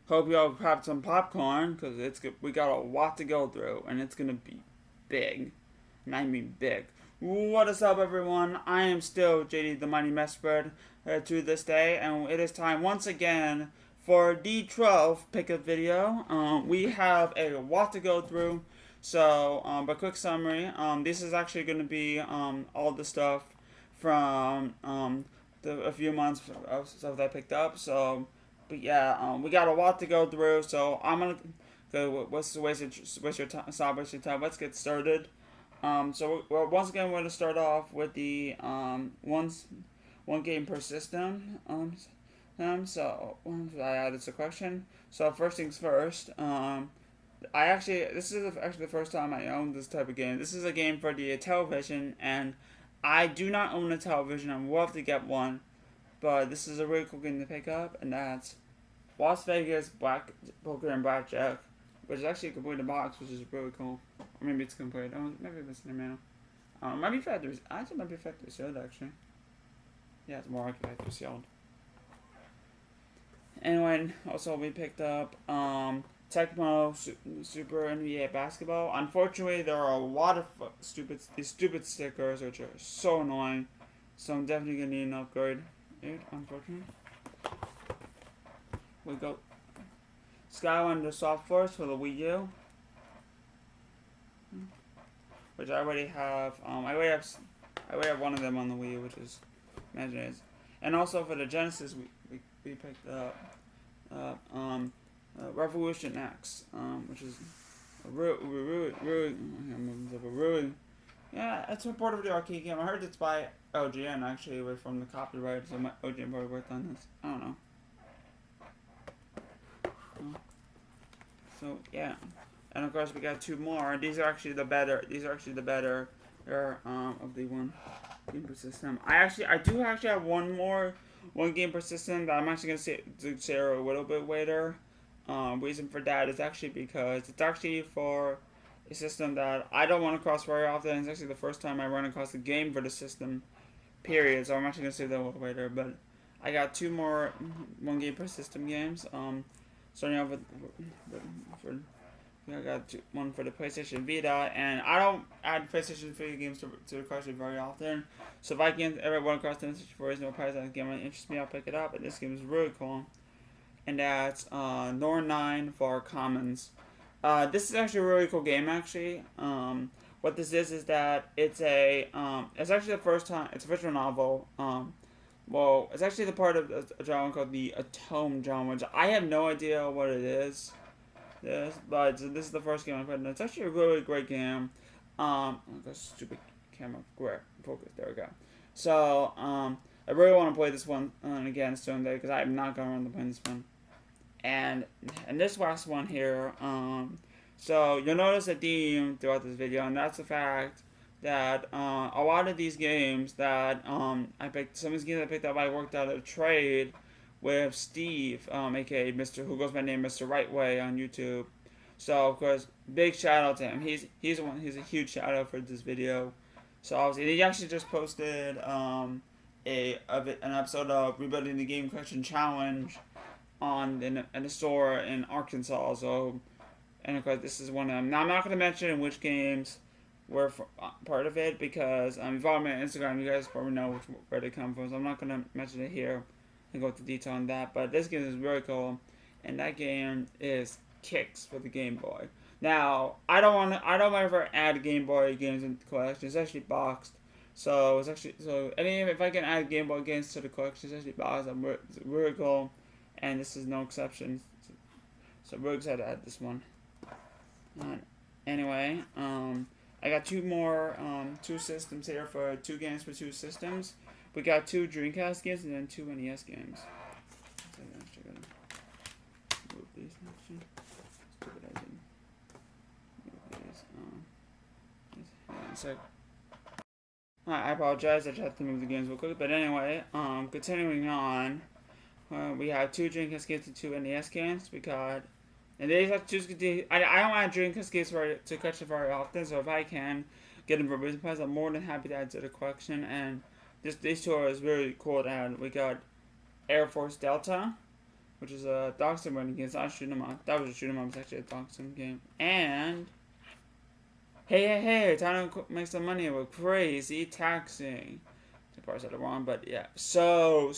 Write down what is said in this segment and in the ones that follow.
Hope you all grabbed some popcorn because we got a lot to go through and it's gonna be big. And I mean big. What is up, everyone? I am still JD the Mighty Mesprit to this day, and it is time once again for the 12th pickup video. We have a lot to go through. So, but quick summary. This is actually going to be all the stuff from a few months of stuff that I picked up. So, but yeah, we got a lot to go through. So I'm gonna go. What's the waste your time? Stop wasting time. Let's get started. So once again, we're going to start off with the one game per system. So I added a question. So first things first. This is actually the first time I own this type of game. This is a game for the television, and I do not own a television. I would love to get one, but this is a really cool game to pick up, and that's Las Vegas Black Poker and Blackjack, which is actually a complete box, which is really cool. Or maybe it's complete. Oh, maybe it's in the mail. Might be factory. I think it might be factory sealed, actually. Yeah, it's more like factory sealed. Anyway, also we picked up Tecmo Super NBA Basketball. Unfortunately, there are a lot of these stupid stickers, which are so annoying. So I'm definitely gonna need an upgrade. Unfortunately. We got Skylander Soft Force for the Wii U, which I already have. I already have one of them on the Wii U, which is Imagine. And also for the Genesis, we picked up Revolution X, which is a really yeah, it's a part of the arcade game. I heard it's by LGN actually, from the copyright, so LGN probably worked on this. I don't know. So yeah, and of course we got two more. These are actually the better. Of the one game per system. I do actually have one game per system that I'm actually gonna say a little bit later. Reason for that is actually because it's actually for a system that I don't run across very often. It's actually the first time I run across a game for the system. Period. So I'm actually gonna say that a little later. But I got two more one game per system games. Starting off with I got one for the PlayStation Vita, and I don't add PlayStation video games to the collection very often. So if I can ever run across the PlayStation 4 price on a game that interests me, I'll pick it up. And this game is really cool. And that's Nor 9 for Commons. This is actually a really cool game, actually. What this is that it's actually the first time, it's a visual novel. Well, it's actually the part of a genre called the Atome genre, which I have no idea what it is. But this is the first game I played, and it's actually a really great game. Oh, that's stupid camera. Focus. There we go. So, I really want to play this one again soon, because I'm not going around to play this one. And this last one here, so you'll notice a theme throughout this video, and that's the fact that a lot of these games that some of these games I picked up, I worked out a trade with Steve, aka Mr. who goes by name Mr. Rightway on YouTube. So of course, big shout out to him. He's a huge shout out for this video. So obviously, he actually just posted an episode of Rebuilding the Game Collection Challenge in a store in Arkansas. So, and of course, this is one of them. Now I'm not going to mention which games were part of it, because if you follow me on Instagram, you guys probably know where they come from. So I'm not going to mention it here and go into detail on that. But this game is really cool, and that game is Kicks for the Game Boy. Now I don't ever add Game Boy games into the collection. It's actually boxed. So if I can add Game Boy games to the collection, it's actually boxed. It's really cool, and this is no exception. So we're excited to add this one. Anyway, I got two systems here for two games for two systems. We got two Dreamcast games and then two NES games. So I'm actually gonna move these actually. Stupid I didn't move these. Hang on a sec. I apologize, I just have to move the games real quick. But anyway, continuing on, we have two Dreamcast games and two NES games. And they have to choose. I don't want Dreamcast games to catch it very often, so if I can get them for business price, I'm more than happy to add to the collection. And these two are really cool to add. We got Air Force Delta, which is a dog sim running game. It's not a shoot 'em up. That was a shoot 'em up. It's actually a dog sim game. And hey, time to make some money with crazy taxing. I probably said it wrong, but yeah. So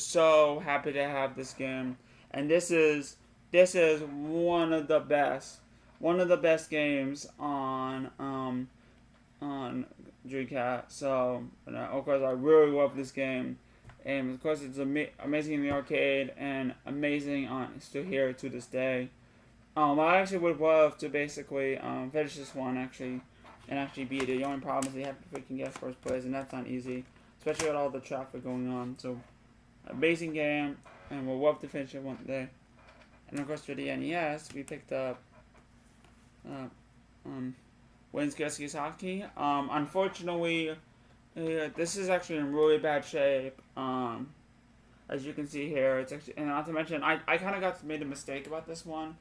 happy to have this game, and this is one of the best games on Dreamcast. So of course I really love this game, and of course it's amazing in the arcade and amazing on still here to this day. I actually would love to basically finish this one and actually beat it. The only problem is you have to freaking get first place, and that's not easy, especially with all the traffic going on. So, amazing game, and we'll love to finish it one day. And of course, for the NES, we picked up Wins Gretzky's Hockey. Unfortunately, this is actually in really bad shape. As you can see here, it's actually, and not to mention, I kind of made a mistake about this one.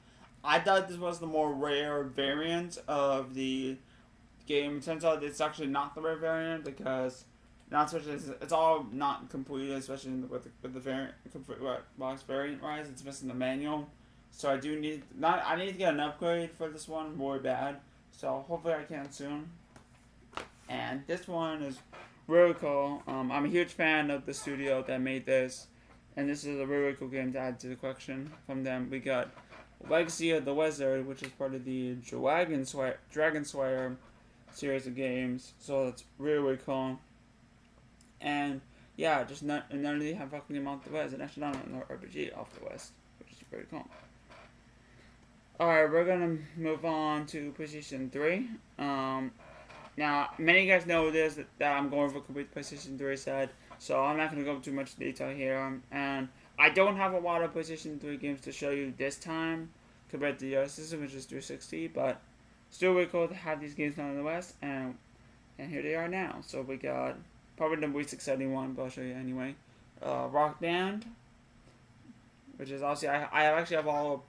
I thought this was the more rare variant of the game. It turns out it's actually not the rare variant because it's all not completed, especially with the variant box variant rise. It's missing the manual, so I need to get an upgrade for this one really bad. So hopefully I can soon. And this one is really cool. I'm a huge fan of the studio that made this, and this is a really cool game to add to the collection. From them, we got Legacy of the Wizard, which is part of the Dragon Slayer series of games. So that's really cool. And yeah, just none of these have fucking them off the West, and actually not another RPG off the West, which is pretty cool. Alright, we're gonna move on to PlayStation 3. Now, many of you guys know this, that I'm going for a complete PlayStation 3 set, so I'm not gonna go too much detail here. And I don't have a lot of PlayStation 3 games to show you this time, compared to the other system, which is 360, but still really cool to have these games down in the West, and here they are now. So we got probably the least exciting one, but I'll show you anyway. Rock Band, which is obviously, I actually have all of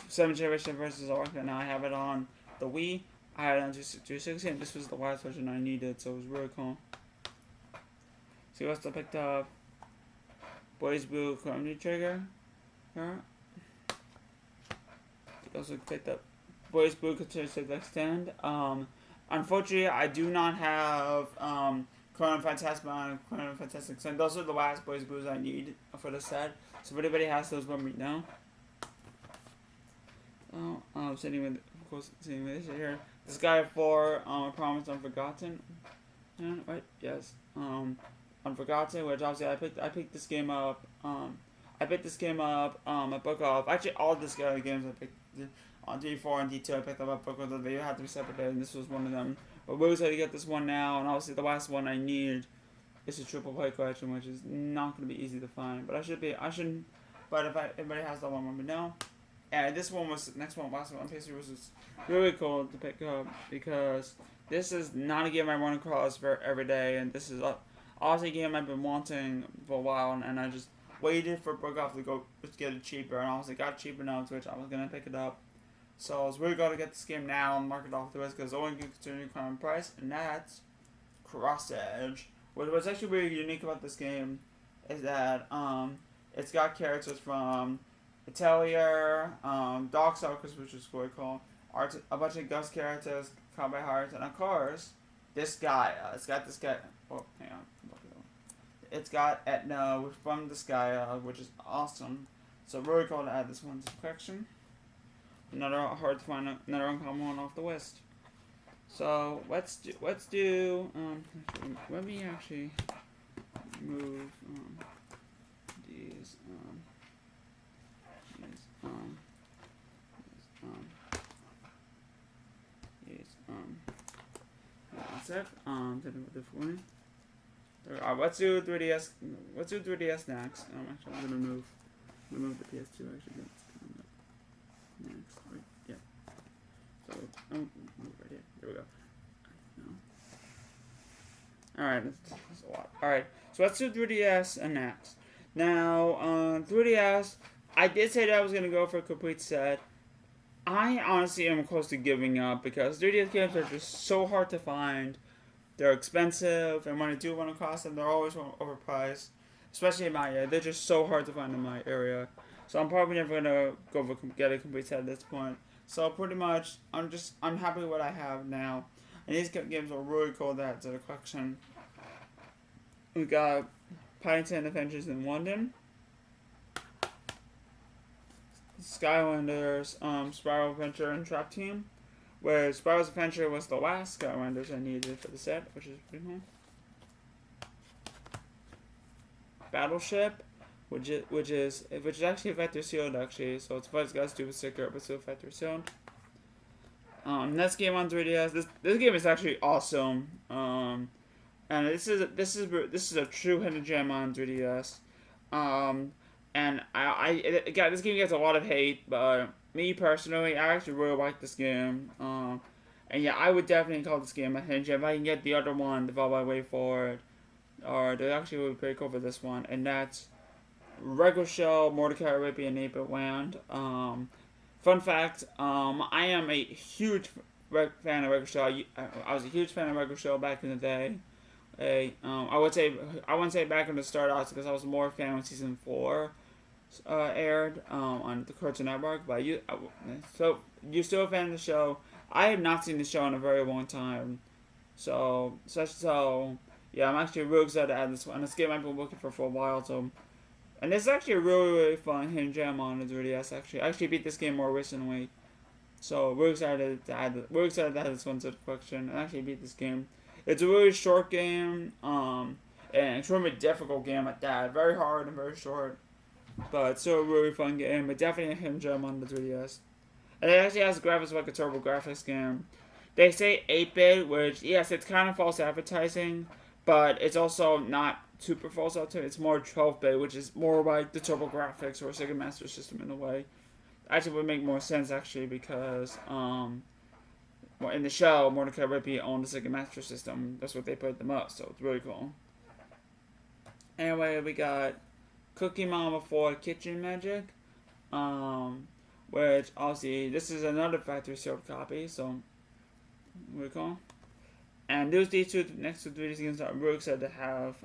7th generation versions of Rock Band. Now I have it on the Wii, I had it on 360, and this was the last version I needed, so it was really cool. So we also picked up Boys Blue Chrono Trigger. Here. We also picked up Boys Blue Chrono Extend. Unfortunately, I do not have Chrono Phantasma and Chrono Fantastic Extend. Those are the last Boys Blues I need for the set. So if anybody has those, let me know. Sitting with this here. This guy for Promise Unforgotten. Right? Yes. Unforgotten, which obviously I picked this game up. I book off. Actually, all this guy games I picked on D4 and D2. I picked up a book of. They had to be separate, and this was one of them. But we're excited to get this one now, and obviously the last one I need is a triple play collection, which is not going to be easy to find. But I shouldn't. But if anybody has that one, let me know. And this one was last one on PS3 was just really cool to pick up because this is not a game I run across for every day, and this is obviously a game I've been wanting for a while, and I just waited for Book Off to go just get it cheaper, and obviously got cheap enough to which I was gonna pick it up. So it's really good to get this game now and mark it off the list because the only game considering current price, and that's Cross Edge. What's actually really unique about this game is that it's got characters from Atelier, Darkstalkers, which is really cool, a bunch of Ghost characters, Combat Hearts, and of course, this guy. It's got this guy. Oh, hang on. It's got Etna from the Sky, which is awesome. So really cool to add this one to the collection. Another hard to find, another uncommon one off the list. So let's do. Let me actually move these. One sec. Let's do 3DS. Let's do 3DS next. Actually, I'm gonna move the PS2. Actually, next. Right, yeah. So, move right here. There we go. No. All right, that's a lot. All right, so let's do 3DS and next. Now, 3DS. I did say that I was gonna go for a complete set. I honestly am close to giving up because 3DS games are just so hard to find. They're expensive, and when I do run across them, they're always overpriced. Especially in my area, they're just so hard to find in my area. So I'm probably never gonna get a complete set at this point. So pretty much, I'm happy with what I have now. And these games are really cool to add to the collection. We got Paddington Adventures in London, Skylanders, Spiral Adventure and Trap Team, where Spiral's Adventure was the last Skylanders I needed for the set, which is pretty cool. Battleship, which is actually Factory Sealed actually, so it's got a stupid sticker, but still Factory Sealed. Next game on 3DS. This game is actually awesome. And this is a true hidden gem on 3DS. And this game gets a lot of hate, but me personally, I actually really like this game. And yeah, I would definitely call this game a hidden gem. If I can get the other one developed by Way Forward, or they actually would be pretty cool for this one, and that's Regular Shell, Mordecai, Rippy, and 8-Bit Land. Fun fact, I am a huge fan of Regular Shell. I was a huge fan of Regular Shell back in the day. I wouldn't say back in the start out because I was more a fan when season 4 aired on the Cartoon Network. But so you're still a fan of the show. I have not seen the show in a very long time. So yeah, I'm actually really excited to add this one. This game I've been looking for a while. So, and this is actually a really fun hidden gem on the 3DS. Actually, I actually beat this game more recently. So we're excited to add this one to the collection and actually beat this game. It's a really short game, and extremely difficult game at that. Very hard and very short, but still a really fun game. But definitely a hidden gem on the 3DS. And it actually has graphics like a Turbo Graphics game. They say 8-bit, which yes, it's kind of false advertising, but it's also not super false advertising. It's more 12-bit, which is more like the Turbo Graphics or Sega Master System in a way. Actually, would make more sense actually because in the show, Mordecai Rippy owned the Sega Master System. That's what they played the most, so it's really cool. Anyway, we got Cookie Mama 4 Kitchen Magic, which obviously this is another factory sealed copy, so really cool. And these two next to 3D games that I'm really excited to have.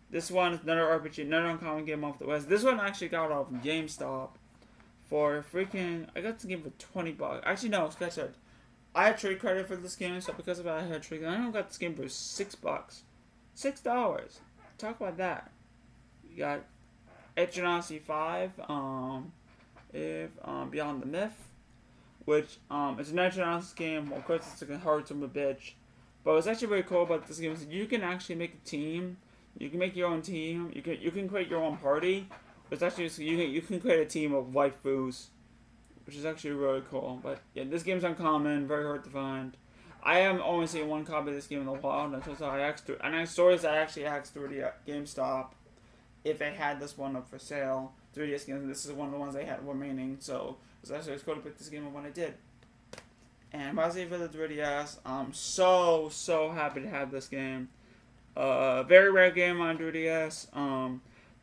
This one is another RPG, another uncommon game off the West. This one actually got off GameStop for freaking. I got the game for $20. Actually, no, scratch that. I had trade credit for this game, so because of that, I had trade credit. I got this game for $6. $6. Talk about that. You got HATES 5, Beyond the Myth, which it's an HATES game. Of course, it's a hard to a bitch, but what's actually really cool about this game is you can actually make a team. You can make your own team. You can create your own party. It's actually you can create a team of waifus, which is actually really cool. But yeah, this game's uncommon, very hard to find. I am only seeing one copy of this game in the wild, and so I actually asked 3D GameStop if they had this one up for sale. 3DS games, and this is one of the ones they had remaining, so it was cool to pick this game up when I did. And mostly for the 3DS, I'm so happy to have this game. Very rare game on 3DS.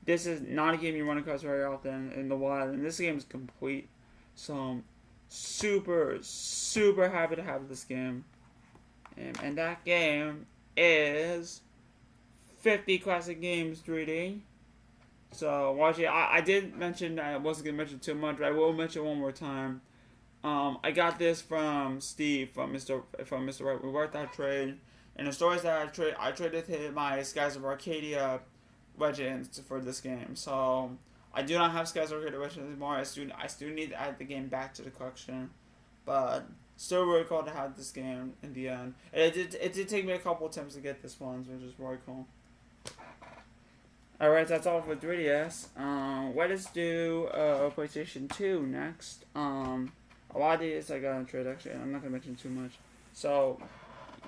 This is not a game you run across very often in the wild, and this game is complete. So I'm super happy to have this game. And that game is 50 Classic Games 3D. So watch it. I did mention I wasn't gonna mention too much, but I will mention one more time. I got this from Steve from Mr. Right. We worked out trade, and the stories that I traded him my Skies of Arcadia Legends for this game. So I do not have Skies of Arcadia Legends anymore. I still need to add the game back to the collection, but still really cool to have this game in the end. And it did take me a couple attempts to get this one, which is really cool. Alright, that's all for 3DS. Let us do PlayStation 2 next. A lot of these I got in trade actually, and I'm not gonna mention too much. So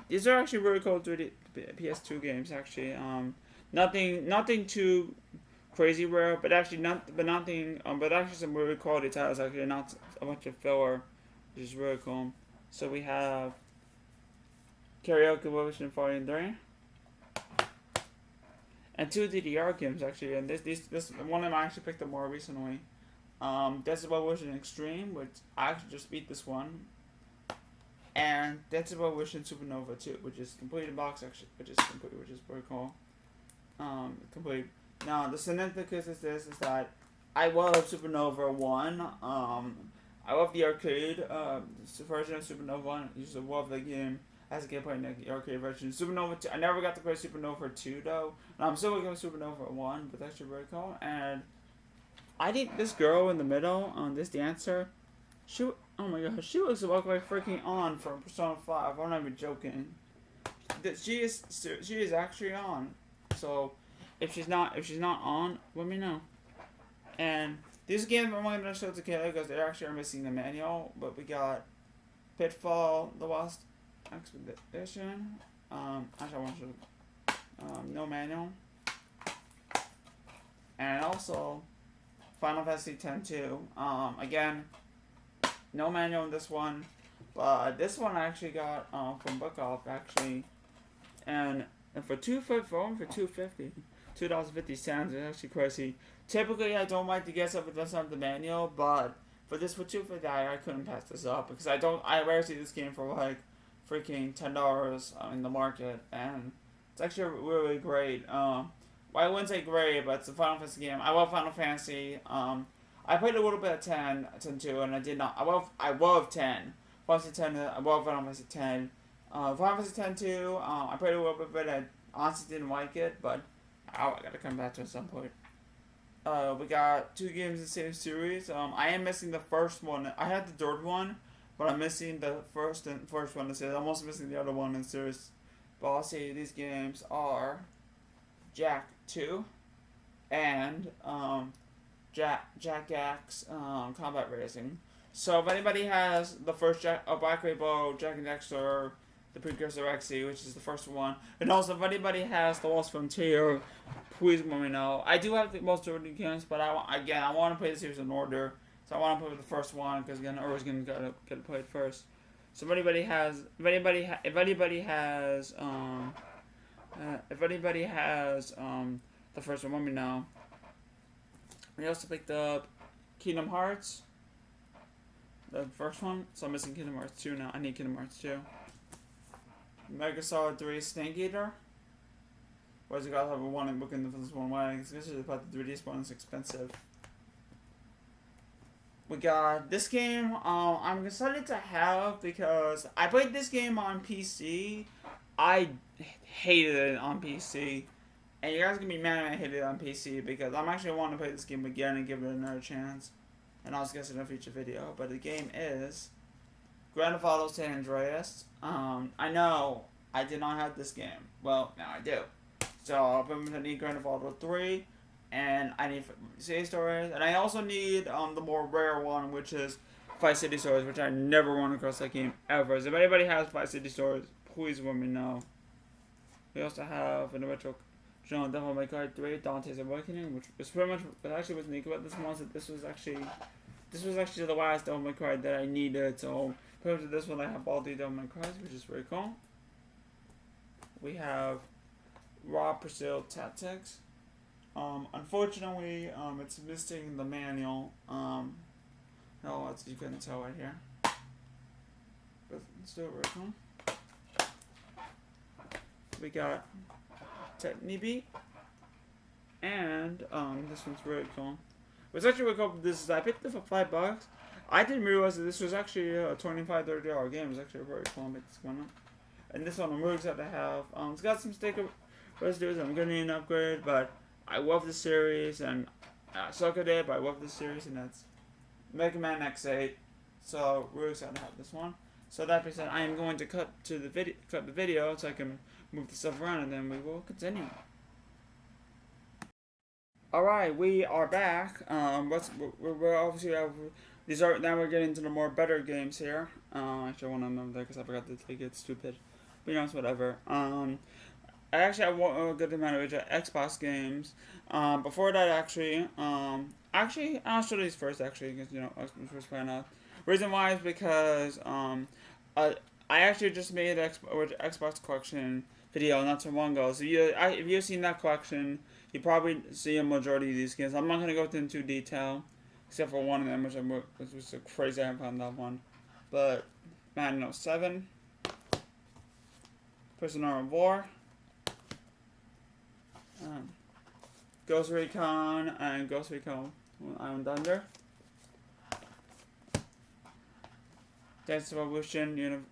these are actually really cool 3D PS2 games actually. Nothing too crazy rare, but actually some really quality titles actually, not a bunch of filler, which is really cool. So we have Karaoke Revolution 43. And 2 DDR games actually, and this one of them I actually picked up more recently. Desert Revolution Extreme, which I actually just beat this one, and Desert Revolution Supernova 2, which is complete in box actually, which is very cool. Complete. Now the significance is that I love Supernova 1. I love the arcade version of Supernova 1. I used to love the game as a kid playing the arcade version. Supernova 2, I never got to play Supernova 2 though. And I'm still looking for Supernova 1, but that's actually very cool. And I think this girl in the middle, this dancer, oh my god, she looks like freaking On from Persona 5. I'm not even joking. She is actually On. So if she's not on, let me know. And these games I'm only going to show together because they actually are missing the manual. But we got Pitfall, The Lost Expedition. Actually, I want to show no manual. And also Final Fantasy X-2. Again, no manual in this one. But this one I actually got from Book Off actually. And for $2.50, $2.50 is actually crazy. Typically, I don't like to get stuff that doesn't have the manual, but for this, for $2.50, I couldn't pass this up because I rarely see this game for like freaking $10 in the market, and it's actually really great. Well, I wouldn't say great, but it's a Final Fantasy game. I love Final Fantasy. I played a little bit of 10 2, and I did not. I love 10. Final Fantasy 10. I love Final Fantasy 10. Final Fantasy X 2. I played a little bit of it. I honestly didn't like it, but I gotta come back to it at some point. We got 2 games in the same series. I am missing the first one. I had the third one, but I'm missing the first one in the series. I'm also missing the other one in the series. But I'll say these games are Jack 2 and Jack-X Combat Racing. So if anybody has the first Black Rainbow, Jak and Daxter, the precursor XII, which is the first one, and also if anybody has the Lost Frontier, please let me know. I do have the most order games, but I want to play the series in order. So I want to play the first one because again, always gonna get played first. So if anybody has the first one, let me know. We also picked up Kingdom Hearts, the first one. So I'm missing Kingdom Hearts 2 now. I need Kingdom Hearts 2. Mega Solid 3 Snake Eater. Whereas you gotta have a one and book in this one way, especially about the 3DS one is expensive. We got this game, I'm excited to have because I played this game on PC. I hated it on PC. And you guys are gonna be mad when I hated it on PC because I'm actually wanting to play this game again and give it another chance. And I'll discuss it in a future video. But the game is Grand Theft Auto San Andreas. I know I did not have this game. Well, now I do. So I need Grand Theft Auto 3, and I need City Stories, and I also need the more rare one, which is Vice City Stories, which I never run across that game ever. So if anybody has Vice City Stories, please let me know. We also have an original Devil May Cry 3, Dante's Awakening, which was pretty much actually what's unique about this one. That this was actually the last Devil May Cry that I needed. So compared to this one, I have all the Devil May Cries, which is very cool. We have Raw Pursuit Tactics. Unfortunately, it's missing the manual. As you couldn't tell right here. But let's do it right now. We got Technibeat. And this one's really cool. What's actually really cool, I picked it for $5. I didn't realize that this was actually a $25-$30 game. It's actually very cool. Make this one up. And this one I'm really excited to have. It's got some sticker residues. I'm gonna need an upgrade, but I love the series, and I suck at it, but I love this series, and that's Mega Man X8. So really excited to have this one. So that being said, I am going to cut the video so I can move the stuff around, and then we will continue. All right, we are back. We're obviously now we're getting into the more better games here. Actually, I want to remember that because I forgot to take it. Stupid. But you know, it's whatever. I want a good amount of Xbox games. Before that, I'll show these first, actually, because, you know, Xbox first playing out. Reason why is because, I actually just made an Xbox collection video not so long ago. So if you've seen that collection, you probably see a majority of these games. I'm not going to go into detail, except for one of them, which was so crazy I haven't found that one. But, Madden 07, Prisoner of War, Ghost Recon, and Ghost Recon Iron Thunder. Dance of Evolution,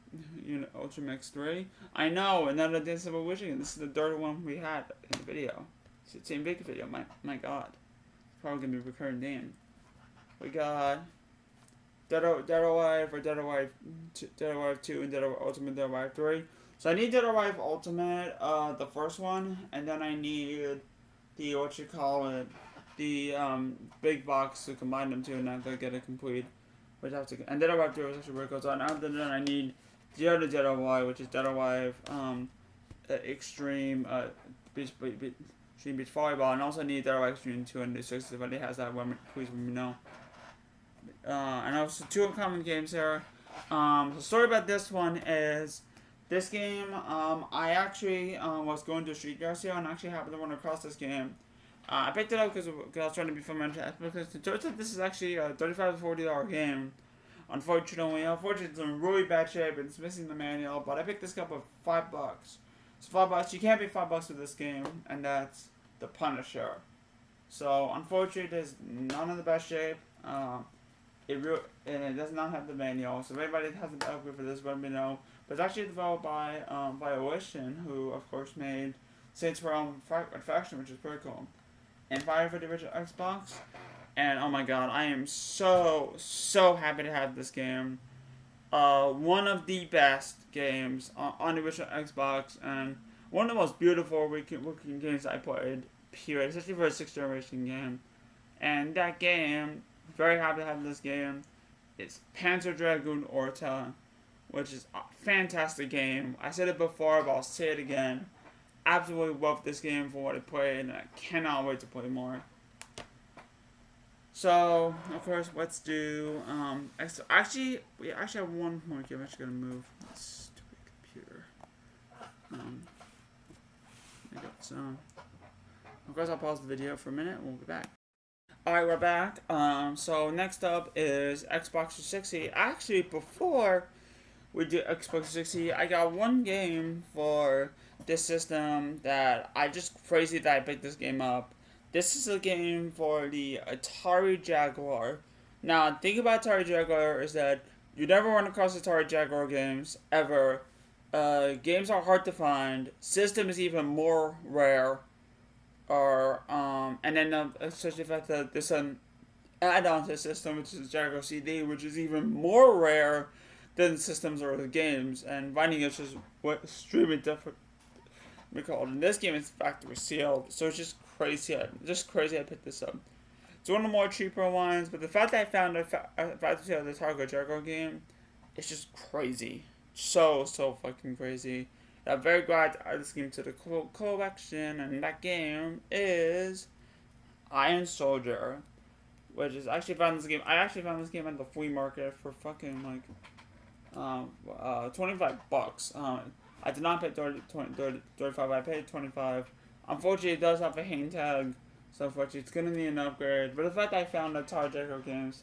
Ultra Mix 3. I know, another Dance of Evolution. This is the third one we had in the video. It's the same big video, my god. It's probably gonna be a recurring theme. We got Dead or Alive, or Dead or Alive 2, and Ultimate Dead or Alive 3. So I need Dead or Alive Ultimate, the first one, and then I need the, the big box to combine them two, and I'm gonna get it complete. Which I have to, and Dead or Alive 3 was actually really cool. So other than that, I need the other Dead or Alive, which is Dead or Alive Extreme Beach Volleyball, and also need Dead or Alive Extreme 206. If anybody has that one, please let me know. And also 2 uncommon games here. The story about this one is, this game, I actually was going to a street car sale and actually happened to run across this game. I picked it up because I was trying to be familiar, because this is actually a $35 to $40 game. Unfortunately, it's in really bad shape and it's missing the manual, but I picked this up for $5. So $5, you can't pay $5 for this game, and that's The Punisher. So unfortunately, it is not in the best shape. And it does not have the manual. So if anybody hasn't upgraded for this, let me know. But it's actually developed by Ocean, who of course made Saints Row Faction, which is pretty cool, and Fire for the original Xbox. And oh my god, I am so happy to have this game. One of the best games on the original Xbox, and one of the most beautiful looking games I played, period, especially for a 6th generation game. And that game, very happy to have this game. It's Panzer Dragoon Orta, which is a fantastic game. I said it before, but I'll say it again. Absolutely love this game for what I played, and I cannot wait to play more. So, of course, let's do, we actually have one more game. I'm actually gonna move this stupid computer. Of course, I'll pause the video for a minute, and we'll be back. Alright, we're back. So next up is Xbox 360. Actually, before we do Xbox 360, I got one game for this system that I just crazy that I picked this game up. This is a game for the Atari Jaguar. Now, the thing about Atari Jaguar is that you never run across Atari Jaguar games, ever. Games are hard to find. System is even more rare. And then especially the fact that there's an add-on to the system, which is Jaguar CD, which is even more rare than systems or the games, and finding it's just extremely difficult. And this game is factory sealed, so it's just crazy. I picked this up. It's one of the more cheaper ones, but the fact that I found a factory sealed Atari Jaguar game, it's just crazy. So fucking crazy. I'm very glad to add this game to the collection, and that game is Iron Soldier, which is actually found this game. I actually found this game at the flea market for fucking like $25. I did not pay 35. I paid 25. Unfortunately, it does have a hang tag, so unfortunately, it's gonna need an upgrade. But the fact that I found Atari Jaguar games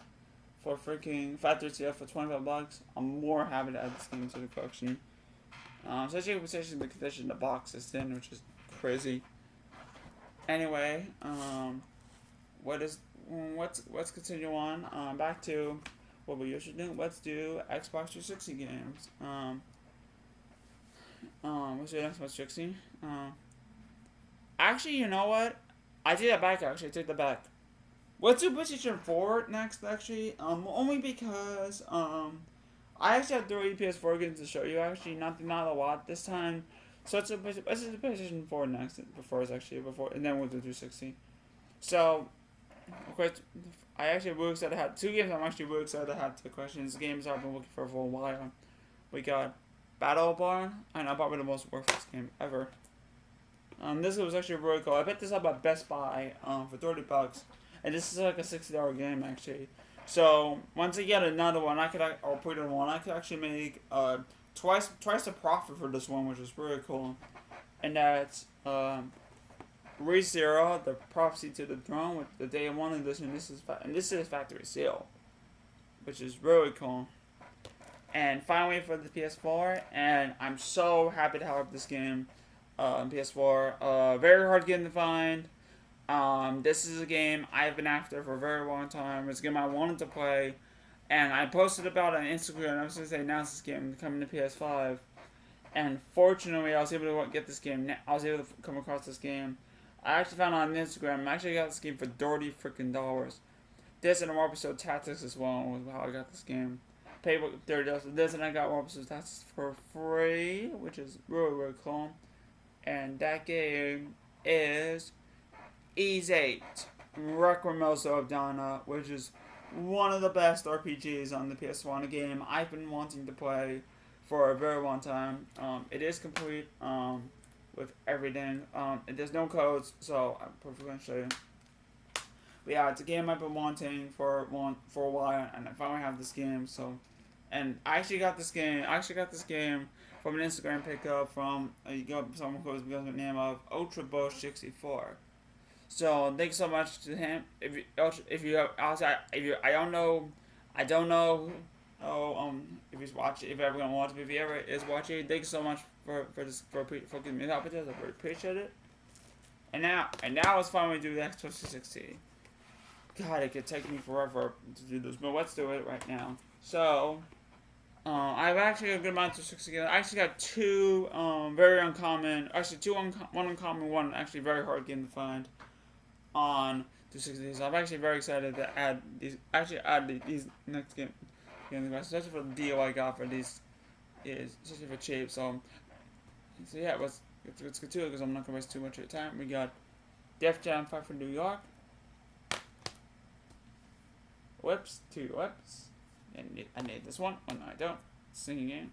for freaking factory sale for $25, I'm more happy to add this game to the collection. Especially the condition the box is in, which is crazy. Anyway, let's continue on. Back to what we usually do. Let's do Xbox 360 games. Let's do Xbox 360. Actually, you know what? I take that back. Actually, I take that back. Let's do PlayStation 4 next. Actually, only because I actually have 3 PS4 games to show you. Actually, not a lot this time. So let's do PlayStation 4 next. Before, and then we'll do 360. So, of course, I actually really excited to have 2 games. I'm actually really excited to have the questions. Games I've been looking for a while. We got Battle Barn, and probably the most worthless game ever. This was actually really cool. I picked this up at Best Buy for $30, and this is like a $60 game actually. So once I get another one, I could actually make twice the profit for this one, which is really cool. And that's ReZero, the Prophecy to the Throne with the Day 1 edition. This is factory sale, which is really cool. And finally for the PS4, and I'm so happy to have this game on PS4. Very hard game to find. This is a game I've been after for a very long time. It's a game I wanted to play, and I posted about it on Instagram. I was going to say, announce this game coming to PS5. And fortunately, I was able to get this game. I was able to come across this game. I actually found it on Instagram. I actually got this game for $30 freaking dollars. This and a more episode Tactics as well was how I got this game. Paid $30 for this, and I got more episode Tactics for free, which is really, really cool. And that game is XII, Requiemoso of Donna, which is one of the best RPGs on the PS1, a game I've been wanting to play for a very long time. It is complete with everything. There's no codes, so I'm perfectly going to show you. But yeah, it's a game I've been wanting for a while, and I finally have this game. So, and I actually got this game. From an Instagram pickup from someone who goes by the name of UltraBush64. So thanks so much to him. If you if he's watching, if ever gonna watch me, if he ever is watching, thanks so much for giving me help with this. I really appreciate it. And now it's finally do the Xbox 360. God, it could take me forever to do this, but let's do it right now. So, I've actually got a good amount of 360 games. I actually got two very uncommon, one uncommon, one actually very hard game to find on 260. So I'm actually very excited to add these next game, especially for the deal I got for these, especially for cheap. So yeah, let's get to it because I'm not gonna waste too much of your time. We got Def Jam 5 from New York. Whoops, 2 whoops. I need this one. Oh no, I don't. Singing game.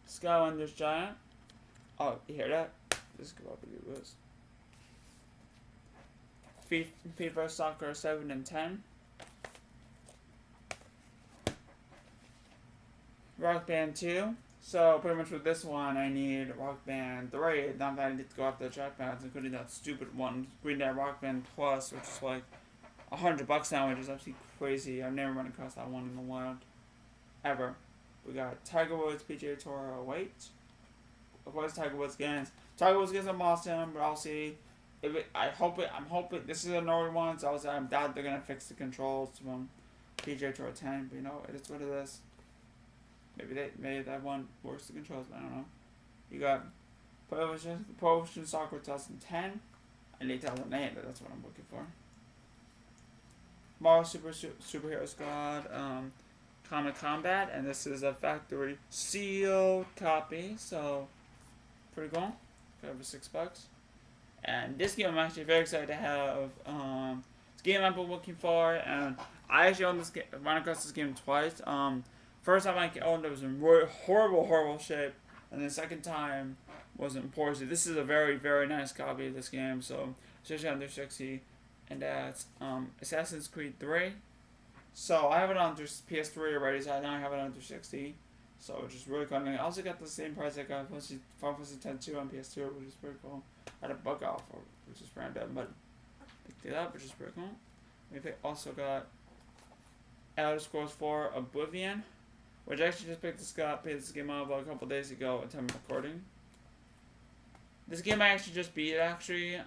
Skylanders Giant. Oh, you hear that? This could probably do this. FIFA Soccer 7 and 10. Rock Band 2. So pretty much with this one, I need Rock Band 3. Not that I need to go after the trackpads, including that stupid one, Green Day Rock Band Plus, which is like $100 now, which is absolutely crazy. I've never run across that one in the wild, ever. We got Tiger Woods PGA Tour 08. Of course, Tiger Woods games. Tiger Woods gets a milestone, but I'll see. I'm hoping this is an early one, so I'm doubt they're gonna fix the controls from PGA Tour 10. But you know, it is what it is. Maybe that one works the controls, but I don't know. You got Pro Evolution Soccer 2010. I need 2008, but that's what I'm looking for. Marvel Superhero Squad, Comic Combat, and this is a factory sealed copy, so pretty cool. Got over $6. And this game I'm actually very excited to have. It's a game I've been looking for, and I actually owned this game, ran across this game twice. First time I owned it was in horrible shape, and the second time was in poor shape. This is a very, very nice copy of this game, so especially under 60. And that's Assassin's Creed 3. So I have it on PS3 already, so now I have it on 360. So which is really cool. I also got the same price I got Final Fantasy X-2 on PS2, which is pretty cool. I had a bug off, which is random, but picked it up, which is pretty cool. We also got Elder Scrolls 4 Oblivion, which I actually just picked this game up a couple days ago at time of recording. This game I actually just beat actually.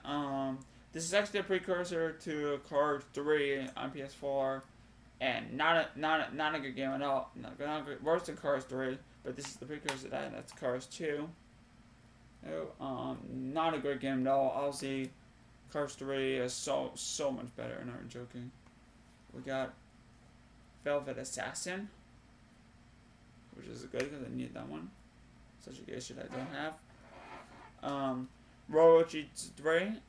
This is actually a precursor to Cars 3 on PS4, and not a good game at all. Not good, worse than Cars 3, but this is the precursor to that, and that's Cars 2. Not a great game at all. Obviously, Cars 3 is so much better, and I'm joking. We got Velvet Assassin, which is good because I need that one. Such a good shit I don't have. Royal Cheats 3,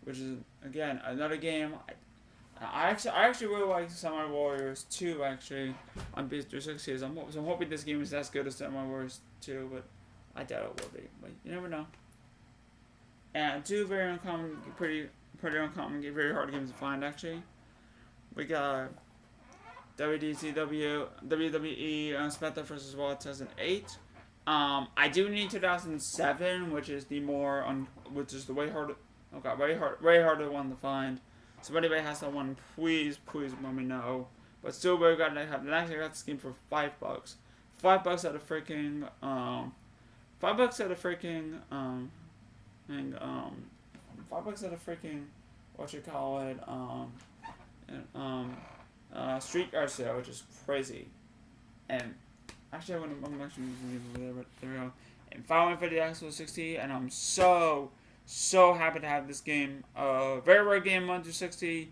which is again another game. I actually really like Samurai Warriors 2 actually on PS360. So I'm hoping this game is as good as Samurai Warriors 2, but I doubt it will be. But you never know. And two very uncommon, pretty uncommon, very hard games to find actually. We got WWE SmackDown vs. Raw 2008. I do need 2007, which is the way harder. Okay, way harder one to find. So if anybody has that one, please let me know. But still, we got actually got this game for $5. $5 at a freaking $5 $5 at a freaking, street yard sale, which is crazy. And actually, I'm actually there we go. And 550 for 60, and I'm so happy to have this game. Very rare game, 1-60.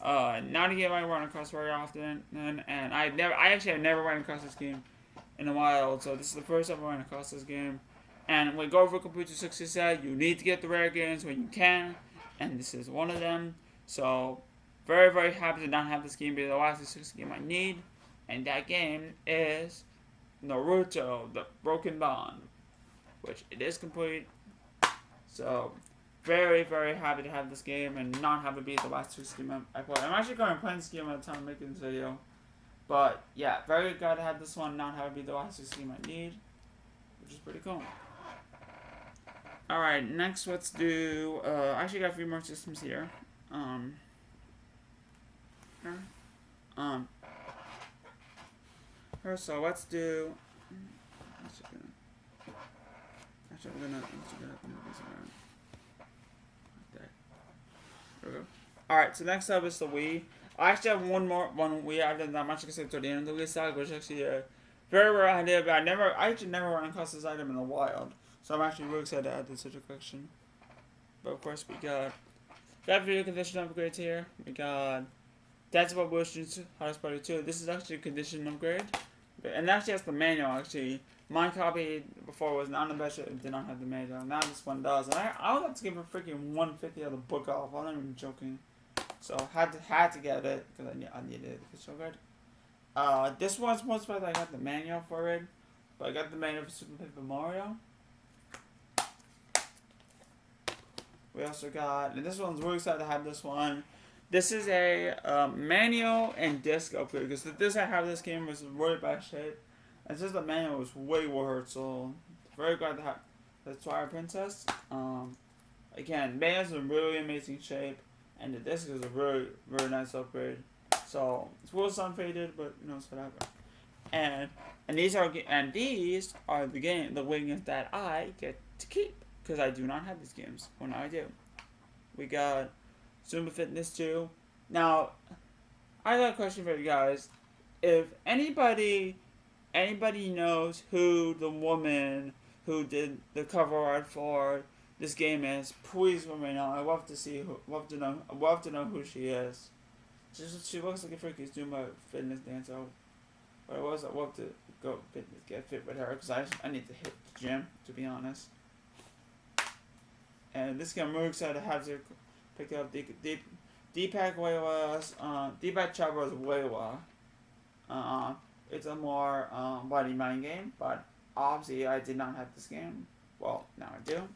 Not a game I run across very often, and I actually have never run across this game in a while. So this is the first time I ran across this game. And when you go over Complete 260 set, you need to get the rare games when you can, and this is one of them. So very happy to not have this game be the last 260 game I need, and that game is Naruto: The Broken Bond, which it is complete. So very happy to have this game and not have it be the last 260 game I play. I'm actually going to play this game at the time making this video, but yeah, very glad to have this one, not have it be the last 260 game I need, which is pretty cool. Alright, next let's do, I actually got a few more systems here. So let's do, actually we're gonna move this around. There we go. Alright, so next up is the Wii. I actually have one Wii after that. I'm actually gonna say to the end of the Wii saga, which is actually a very rare idea, but I actually never ran across this item in the wild. So I'm actually really excited to add this to the collection. But of course we got video condition upgrades here. We got Dance of Evolutions, Hottest Party 2. This is actually a condition upgrade. And actually has the manual actually. My copy before was not on the best, it did not have the manual. Now this one does. And I would have to give a freaking 150 of the book off. I'm not even joking. So had to get it because I needed it. It's so good. This one's most likely I got the manual for it. But I got the manual for Super Paper Mario. We also got, and this one's really excited to have this one. This is a manual and disc upgrade, because the disc I have this game was in really bad shape, and since the manual was way worse, so very glad to have the Twilight Princess. Again, manual's in really amazing shape, and the disc is a very nice upgrade. So it's a little sun faded, but you know it's what happened. And these are the games that I get to keep, because I do not have these games. Well, now I do. We got Zumba Fitness 2. Now, I got a question for you guys. If anybody knows who the woman who did the cover art for this game is, please let me know. I'd love to know who she is. She looks like a freaking Zumba Fitness dancer. But I'd love to go get fit with her, because I need to hit the gym, to be honest. And this game I'm really excited to have to pick up Deepak Waila's Deepak Chabra's Waila. It's a more body mind game, but obviously I did not have this game. Well, now I do.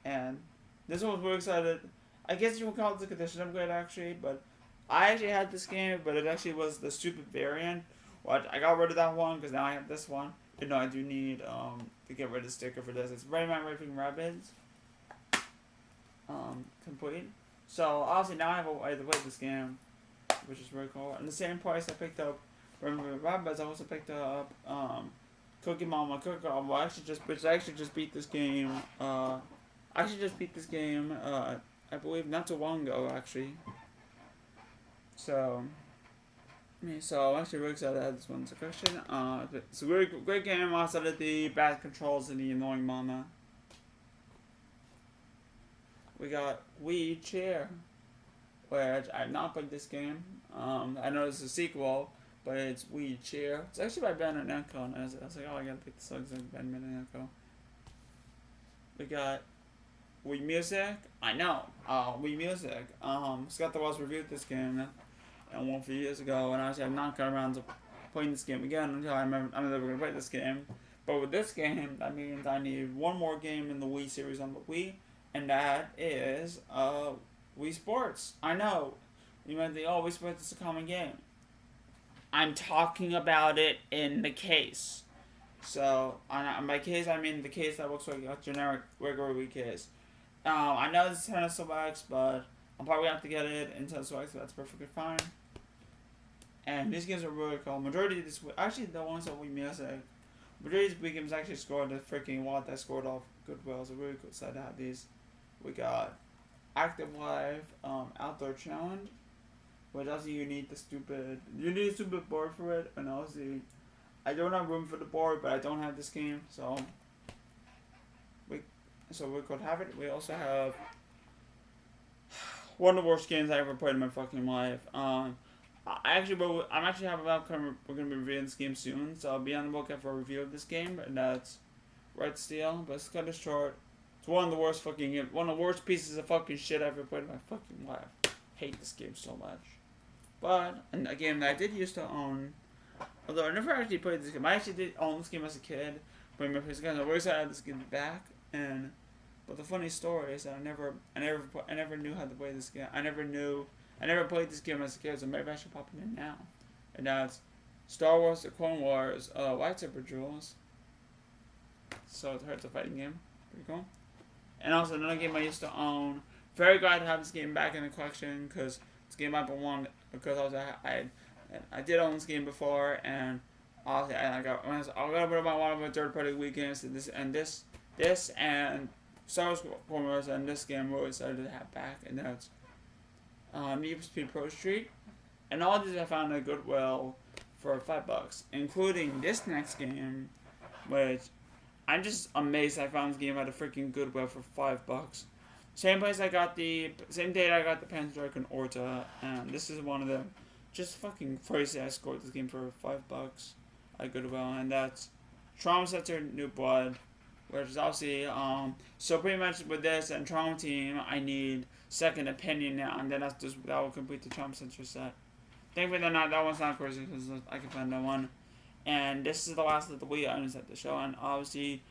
And this one was really excited. I guess you would call it the condition upgrade actually, but I actually had this game, but it actually was the stupid variant. Well, I got rid of that one because now I have this one. You know, I do need to get rid of the sticker for this. It's Rayman Raving Rabbids. Complete. So obviously now I have a way to play this game, which is really cool. And the same price I picked up Rayman Raving Rabbids, I also picked up Cookie Mama Cookie. Well, I actually just beat this game. I believe not too long ago actually. So I'm actually really excited to have this one as a question. It's a really great game outside of the bad controls and the annoying mama. We got Wii Chair, which I have not played this game. I know it's a sequel, but it's Wii Chair. It's actually by Ben and Echo, and I was like, oh, I gotta pick this up because Ben and Echo. We got Wii Music. I know. Wii Music. Scott the Walls reviewed this game and one few years ago, and actually I've not got around to playing this game again until I'm never going to play this game. But with this game, that means I need one more game in the Wii series on the Wii, and that is Wii Sports. I know. You might think, oh, Wii Sports is a common game. I'm talking about it in the case. So, by case, I mean the case that looks like a generic regular Wii case. I know this is Tennis Select, but I'll probably have to get it in Tennis Select, so that's perfectly fine. And these games are really cool. Majority of these, actually the ones that we Music, majority of these Wii games actually scored the freaking lot that scored off Goodwill, so really excited to have these. We got Active Life Outdoor Challenge, which also you need a stupid board for it, and also I don't have room for the board, but I don't have this game, so we could have it. We also have one of the worst games I ever played in my fucking life. I'm actually we're gonna be reviewing this game soon, so I'll be on the lookout for a review of this game, and that's Red Steel. But it's kind of short. It's one of the worst pieces of fucking shit I ever played in my fucking life. I hate this game so much. But a game that I did used to own, although I never actually played this game. I actually did own this game as a kid, but my first game, I always had this game back. But the funny story is that I never knew how to play this game. I never played this game as a kid, so maybe I should pop it in now. And that's Star Wars: The Clone Wars lightsaber duels. So it's a fighting game. Pretty cool. And also another game I used to own. Very glad to have this game back in the collection because this game I've been wanting because I did own this game before, and I got one of my third-party weekends and this and Star Wars Clone Wars and this game really excited to have back, and that's Need for Speed Pro Street. And all these I found at Goodwill for $5, including this next game, which I'm just amazed I found this game at a freaking Goodwill for $5. Same date I got the Panzer Dragoon Orta, and this is one of them. Just fucking crazy I scored this game for $5 at Goodwill, and that's Trauma Center New Blood, which is obviously, so pretty much with this and Trauma Team, I need Second Opinion now, and then that will complete the Trauma Center set. Thankfully that one's not crazy, because I can find that one. And this is the last of the Wii items at the show, and obviously,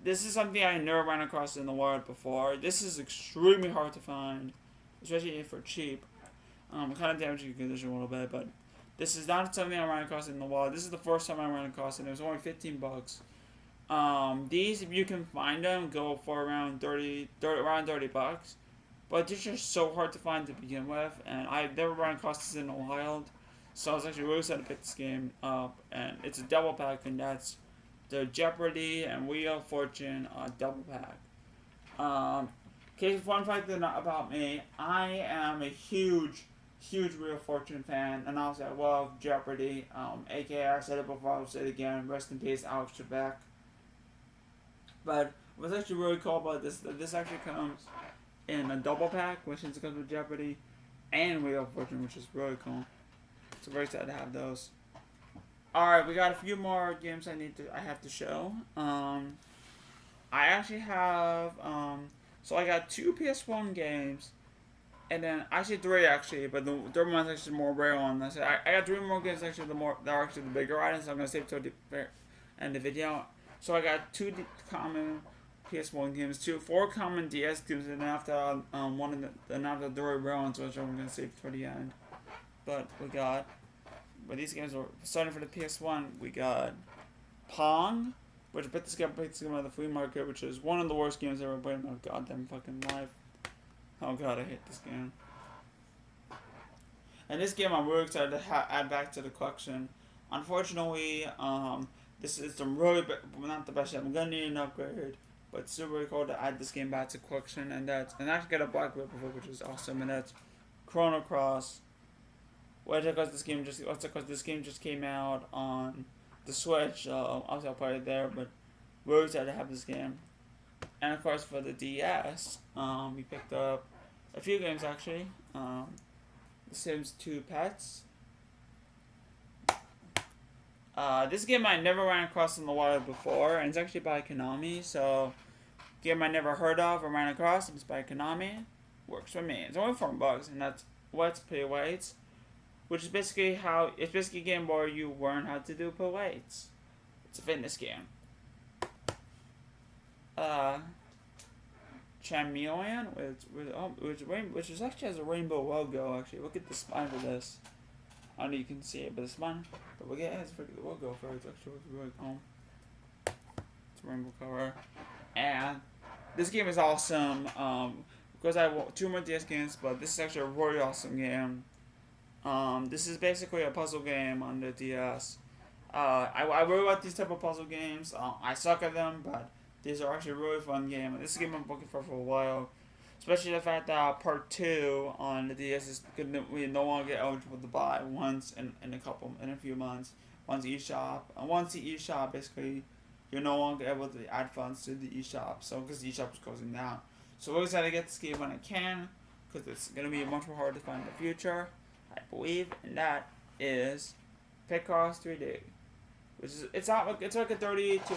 this is something I never ran across in the wild before. This is extremely hard to find, especially for cheap. Kind of damaging condition a little bit, but this is not something I ran across in the wild. This is the first time I ran across it, and it was only $15. These, if you can find them, go for around $30, but they're just so hard to find to begin with, and I've never run across this in the wild, so I was actually really excited to pick this game up, and it's a double pack, and that's the Jeopardy and Wheel of Fortune double pack. Okay, fun fact about me, I am a huge Wheel of Fortune fan, and also I love Jeopardy, aka I said it before, I'll say it again, rest in peace, Alex Trebek. But what's actually really cool about this actually comes in a double pack, which comes with Jeopardy and Wheel of Fortune, which is really cool. So very excited to have those. Alright, we got a few more games I have to show. I actually have, so I got 2 PS1 games, and then, actually 3 actually, but the third one's actually more rare one. I got 3 more games actually, that are actually the bigger items, so I'm going to save till the end of the video. So I got 2 common PS1 games, 4 common DS games, and after the very rare ones, which I'm going to save for the end. But these games are starting for the PS1. We got Pong, which I picked this game out of the flea market, which is one of the worst games I've ever played in my goddamn fucking life. Oh god, I hate this game. And this game I'm really excited to add back to the collection. Unfortunately, this is some really not the best yet. I'm gonna need an upgrade, but it's still really cool to add this game back to the collection, and I actually got a black whip of it, which is awesome, and that's Chrono Cross. Because this game just came out on the Switch, obviously I'll play it there, but we're excited to have this game. And of course for the DS, we picked up a few games actually. The Sims 2 Pets. This game I never ran across in the wild before, and it's actually by Konami, so game I never heard of or ran across. It's by Konami. Works for me. It's only $4, and that's Let's Play Weights, which is basically a game where you learn how to do pull weights. It's a fitness game. Chameleon, which is actually has a rainbow logo. Actually, look at the spine for this. I don't know if you can see it, but the spine. But look at it has the logo for it. It's actually really cool. It's a rainbow color, and this game is awesome. Because I have 2 more DS games, but this is actually a really awesome game. This is basically a puzzle game on the DS. I really like these type of puzzle games. I suck at them, but these are actually a really fun game. And this is a game I've been looking for a while. Especially the fact that Part 2 on the DS is going to no longer get eligible to buy once in a few months. Once the eShop basically, you're no longer able to add funds to the eShop. So because the eShop is closing down. So we're excited to get this game when I can, because it's going to be much more hard to find in the future, I believe, and that is Picross 3D, which is it's like a $30 to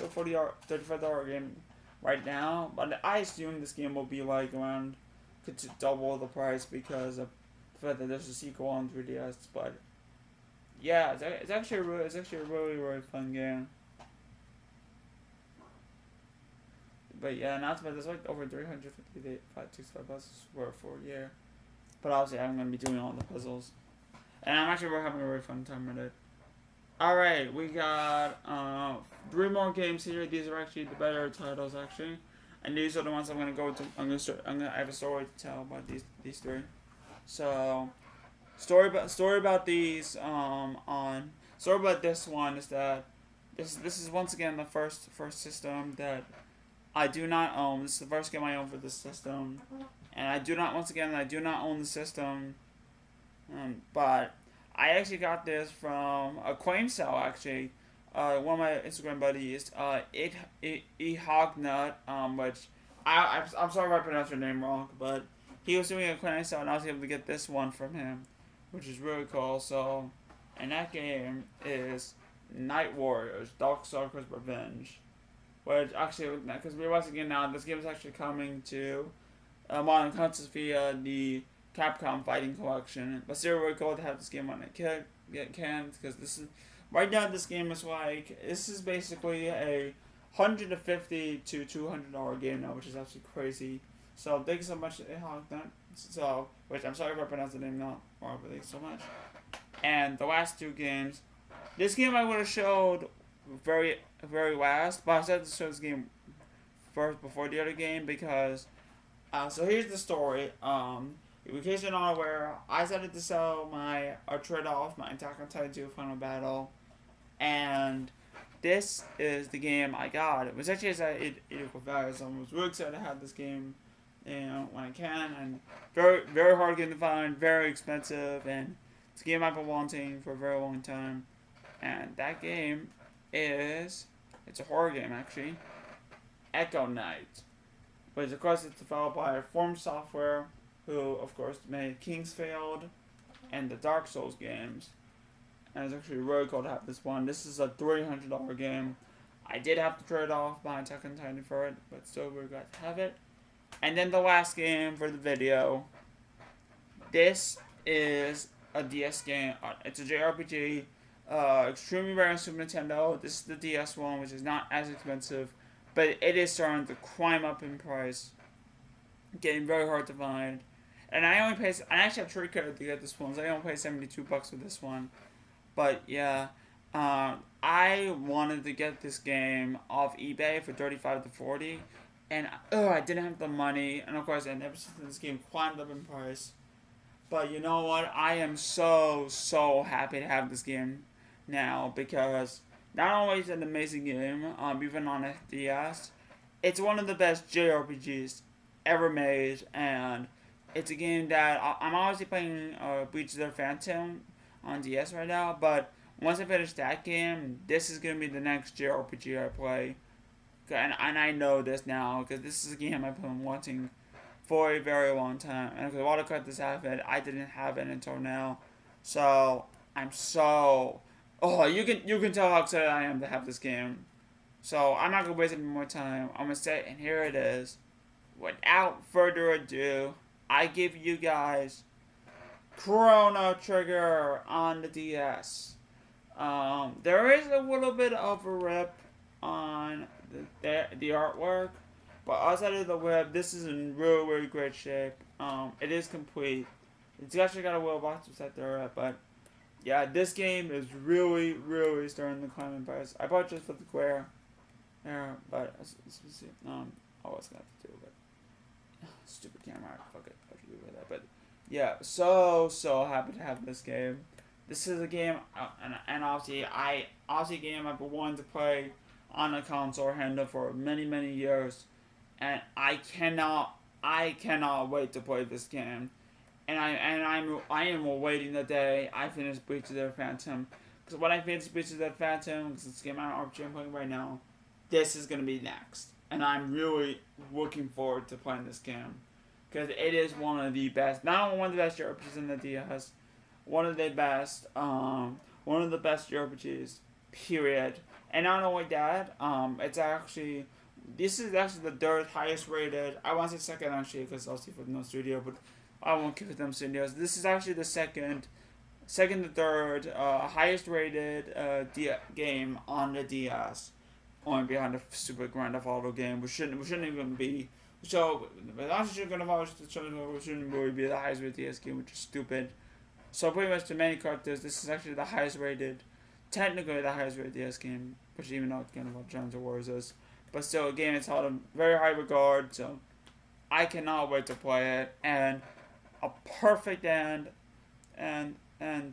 $35 game right now, but I assume this game will be like around double the price because of the fact that there's a sequel on 3DS. But yeah, it's actually a really fun game. But yeah, not bad. There's like over 365 bucks for a year. But obviously, I'm gonna be doing all the puzzles, and I'm actually having a really fun time with it. All right, we got 3 more games here. These are actually the better titles, actually, and these are the ones I'm gonna go to. I have a story to tell about these 3. So, story about these story about this one is that this is once again the first system that I do not own. This is the first game I own for this system, and I do not own the system, but I actually got this from a coin sale, actually. One of my Instagram buddies, Hognut, which I'm sorry if I pronounced your name wrong, but he was doing a coin sale and I was able to get this one from him, which is really cool. So, and that game is Night Warriors: Darkstalkers Revenge, which actually, because we're once again now, this game is actually coming to modern consoles via the Capcom Fighting Collection. But still really cool to have this game on it can, because this is right now this game is like, this is basically a $150 to $200 game now, which is absolutely crazy. So thank you so much, which I'm sorry if I pronounced the name not wrong, but thank you so much. And the last 2 games, this game I would have showed very last, but I decided to show this game first before the other game because so here's the story. In case you're not aware, I decided to sell trade off my Attack on Titan 2 Final Battle, and this is the game I got. It was actually at equal value, so I was really excited to have this game, when I can, and very hard game to find, very expensive, and it's a game I've been wanting for a very long time, and that game it's a horror game actually, Echo Night, which of course it's developed by Form Software, who of course made Kingsfield and the Dark Souls games. And it's actually really cool to have this one. This is a $300 game. I did have to trade off my Attack on Titan for it, but still we're glad to have it. And then the last game for the video. This is a DS game. It's a JRPG. Extremely rare on Super Nintendo. This is the DS one, which is not as expensive, but it is starting to climb up in price. Getting very hard to find. And I actually have trade credit to get this one, so I only paid $72 for this one. But yeah, I wanted to get this game off eBay for $35 to $40, and I didn't have the money. And of course, and ever since this game climbed up in price. But you know what? I am so happy to have this game now, because not only is it an amazing game, even on a DS, it's one of the best JRPGs ever made, and it's a game that I'm obviously playing Bleach the Phantom on DS right now, but once I finish that game, this is going to be the next JRPG I play, and I know this now, because this is a game I've been wanting for a very long time, and because a lot of collectors have it, I didn't have it until now, so I'm so, you can tell how excited I am to have this game, so I'm not going to waste any more time. I'm going to say, and here it is. Without further ado, I give you guys Chrono Trigger on the DS. There is a little bit of a rip on the artwork, but outside of the web, this is in really great shape. It is complete. It's actually got a little box set there, but yeah, this game is really starting to climb in price. I bought it just for the Square, but let's see. What's got to do with it? Stupid camera. Fuck it. I should do with that. But yeah, so happy to have this game. This is a game, and obviously a game I've been wanting to play on a console handle for many years, and I cannot wait to play this game. And I am awaiting the day I finish Breach of the Phantom. Because when I finish Breach of the Phantom, because it's the game I'm playing right now, this is gonna be next, and I'm really looking forward to playing this game because it is one of the best, not only one of the best JRPGs in the DS, one of the best, JRPGs, period. And not only that, this is actually the third highest rated. I want to say second actually because I'll see for no studio, but I won't give them studios. This is actually the second to third highest rated game on the DS, only behind the Super Grand Theft Auto game, which shouldn't even be. So, shouldn't really be the highest rated DS game, which is stupid. So pretty much the main characters, this is actually the highest rated, technically the highest rated DS game, which even though it's kind of what Gems of Wars is. But still, a game it's held in very high regard, so I cannot wait to play it. And a perfect end, and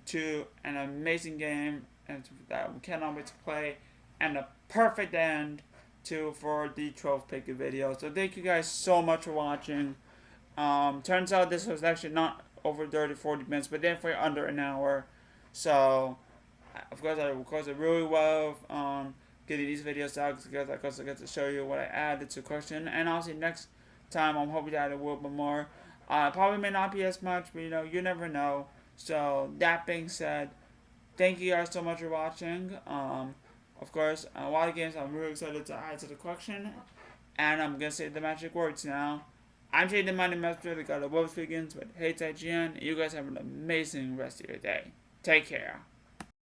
to an amazing game, and that we cannot wait to play, and a perfect end to for the 12 pick video. So thank you guys so much for watching. Turns out this was actually not over 30-40 minutes, but definitely under an hour. So of course I really love getting these videos out because I get to show you what I added to the question. And also next time I'm hoping to add a little bit more. Probably may not be as much, but you never know. So that being said, thank you guys so much for watching. Of course, a lot of games I'm really excited to add to the collection, and I'm gonna say the magic words now. I'm jdthemightymesprit, the god of wolves begins with HATES IGN. You guys have an amazing rest of your day. Take care.